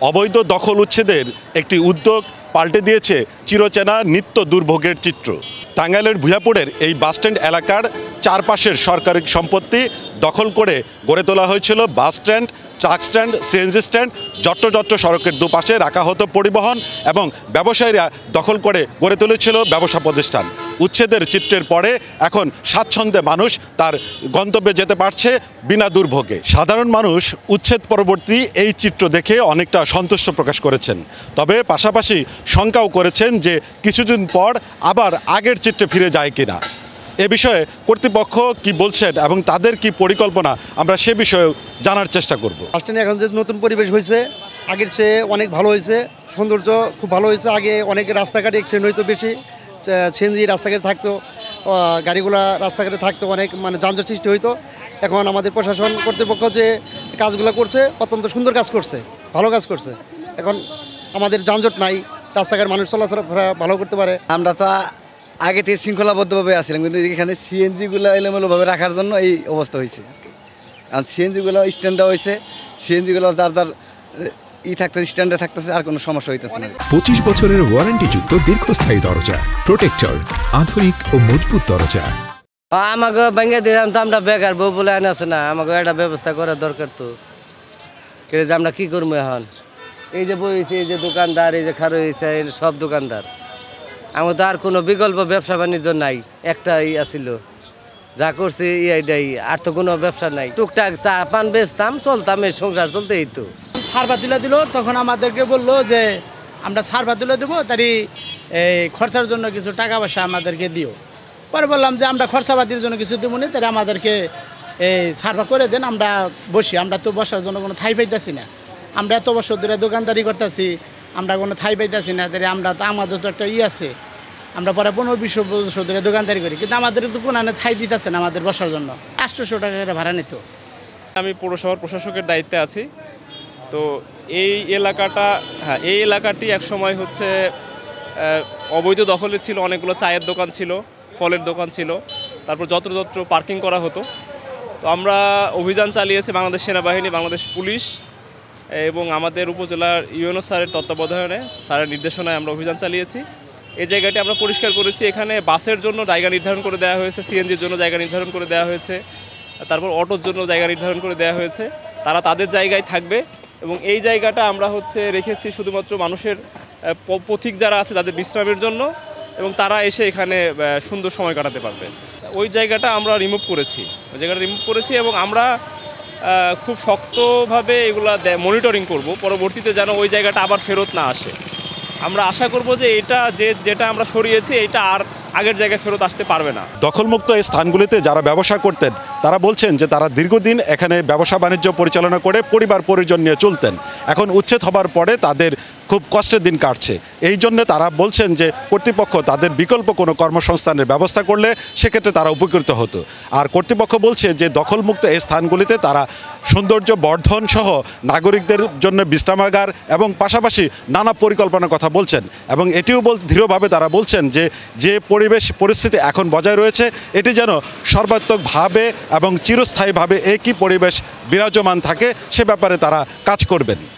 অবৈধ দখল উচ্ছেদের একটি উদ্যোগ পাল্টে দিয়েছে চিরচেনা নিত্য দুর্ভোগের চিত্র। টাঙ্গাইলের ভূঁইয়াপুরের এই বাসস্ট্যান্ড এলাকার চারপাশের সরকারি সম্পত্তি দখল করে গড়ে তোলা হয়েছিল bus stand, truck stand, CNG stand. যত্র সড়কের দুপাশে রাখা হতো পরিবহন এবং ব্যবসায়ীরা দখল করে গড়ে তুলেছিল ব্যবসা প্রতিষ্ঠান। উচ্ছেদের চিত্রের পরে এখন স্বাচ্ছন্দ্যে মানুষ তার গন্তব্যে যেতে পারছে বিনা দুর্ভোগে। সাধারণ মানুষ উচ্ছেদ পরবর্তী এই চিত্র দেখে অনেকটা সন্তুষ্ট প্রকাশ করেছেন, তবে পাশাপাশি শঙ্কাও করেছেন যে কিছুদিন পর আবার আগের চিত্রে ফিরে যায় কিনা। এ বিষয়ে কর্তৃপক্ষ কি বলছেন এবং তাদের কি পরিকল্পনা, আমরা সে বিষয়ে জানার চেষ্টা করব। বাসস্ট্যান্ডে এখন যে নতুন পরিবেশ হয়েছে, আগের চেয়ে অনেক ভালো হয়েছে, সৌন্দর্য খুব ভালো হয়েছে। আগে অনেক রাস্তাঘাটে অ্যাক্সিডেন্ট হইতো বেশি, সিএনজি রাস্তাঘাটে থাকতো, গাড়িগুলা রাস্তাঘাটে থাকতো, অনেক যানজট সৃষ্টি হইতো। এখন আমাদের প্রশাসন কর্তৃপক্ষ যে কাজগুলো করছে অত্যন্ত সুন্দর কাজ করছে, ভালো কাজ করছে। এখন আমাদের যানজট নাই, রাস্তাঘাট মানুষ চলাচল ভালো করতে পারে। আমরা তো আগে থেকে শৃঙ্খলাবদ্ধভাবে আসছিলাম, কিন্তু এখানে সিএনজিগুলো এলোমেলোভাবে রাখার জন্য এই অবস্থা হয়েছে। আর সিএনজিগুলো স্ট্যান্ড দেওয়া হয়েছে, সিএনজিগুলো যার থাকতে স্ট্যান্ডে থাকতেছে, আর কোনো সমস্যা হইতেছে না। 25 বছরের ওয়ারেন্টিযুক্ত দীর্ঘস্থায়ী দরজা প্রোটেক্টর, আধুনিক ও মজবুত দরজা। আমাকে ভেঙে দিলাম তো, আমরা বেকার বউ বলে আনছে না, আমাকে একটা ব্যবস্থা করার দরকার। তো যে আমরা কি করবো এখন? এই যে বইছে, এই যে দোকানদার, এই যে খারো হয়েছে, সব দোকানদার। আমার তো আর কোনো বিকল্প ব্যবসা বাণিজ্য নাই, একটাই আসিল, যা করছি এইটাই, আর তো কোনো ব্যবসা নাই। টুকটাক চা পান বেচতাম, চলতাম, এই সংসার চলতেই তো। সারবা তুলে দিল, তখন আমাদেরকে বললো যে আমরা সারবা তুলে দেবো, তারই এই খরচার জন্য কিছু টাকা পয়সা আমাদেরকে দিও। পরে বললাম যে আমরা খরচাপাতির জন্য কিছু দেবো না, তাহলে আমাদেরকে এই সারবা করে দেন, আমরা বসি। আমরা তো বসার জন্য কোনো ঠাঁই পাইতেছি না, আমরা এত বছর ধরে দোকানদারি করতেছি, আমরা কোনো ঠাঁই পাইতেছি না। তাহলে আমরা তো, আমাদের তো একটা আছে, আমরা পরে 15-20 বছর ধরে দোকানদারি করি, কিন্তু আমাদের তো কোনো ঠাঁই দিতেছে না আমাদের বসার জন্য। 800 টাকা করে ভাড়া নিত। আমি পৌরসভার প্রশাসকের দায়িত্বে আছি। তো এই এলাকাটা, এই এলাকাটি একসময় হচ্ছে অবৈধ দখলে ছিল। অনেকগুলো চায়ের দোকান ছিল, ফলের দোকান ছিল, তারপর যত্র পার্কিং করা হতো। তো আমরা অভিযান চালিয়েছি, বাংলাদেশ সেনাবাহিনী, বাংলাদেশ পুলিশ এবং আমাদের উপজেলার ইউএনও স্যারের তত্ত্বাবধানে, স্যারের নির্দেশনায় আমরা অভিযান চালিয়েছি। এই জায়গাটি আমরা পরিষ্কার করেছি। এখানে বাসের জন্য জায়গা নির্ধারণ করে দেওয়া হয়েছে, সিএনজির জন্য জায়গা নির্ধারণ করে দেওয়া হয়েছে, তারপর অটোর জন্য জায়গা নির্ধারণ করে দেওয়া হয়েছে। তারা তাদের জায়গায় থাকবে এবং এই জায়গাটা আমরা রেখেছি শুধুমাত্র মানুষের পথিক যারা আছে তাদের বিশ্রামের জন্য, এবং তারা এসে এখানে সুন্দর সময় কাটাতে পারবে। ওই জায়গাটা আমরা রিমুভ করেছি এবং আমরা খুব শক্তভাবে এগুলা মনিটরিং করব, পরবর্তীতে যেন ওই জায়গাটা আবার ফেরত না আসে। আমরা আশা করব যে যেটা আমরা সরিয়েছি এটা আর আগের জায়গায় ফেরত আসতে পারবে না। দখলমুক্ত এই স্থানগুলিতে যারা ব্যবসা করতেন তারা বলছেন যে তারা দীর্ঘদিন এখানে ব্যবসা বাণিজ্য পরিচালনা করে পরিবার পরিজন নিয়ে চলতেন। এখন উচ্ছেদ হবার পরে তাদের খুব কষ্টের দিন কাটছে। এই জন্য তারা বলছেন যে কর্তৃপক্ষ তাদের বিকল্প কোনো কর্মসংস্থানের ব্যবস্থা করলে সেক্ষেত্রে তারা উপকৃত হতো। আর কর্তৃপক্ষ বলছে যে দখলমুক্ত এই স্থানগুলিতে তারা সৌন্দর্য বর্ধন সহ নাগরিকদের জন্য বিশ্রামাগার এবং পাশাপাশি নানা পরিকল্পনার কথা বলছেন, এবং এটিও দৃঢ়ভাবে তারা বলছেন যে পরিস্থিতি এখন বজায় রয়েছে এটি যেন সর্বাত্মকভাবে এবং চিরস্থায়ীভাবে একই পরিবেশ বিরাজমান থাকে, সে ব্যাপারে তারা কাজ করবেন।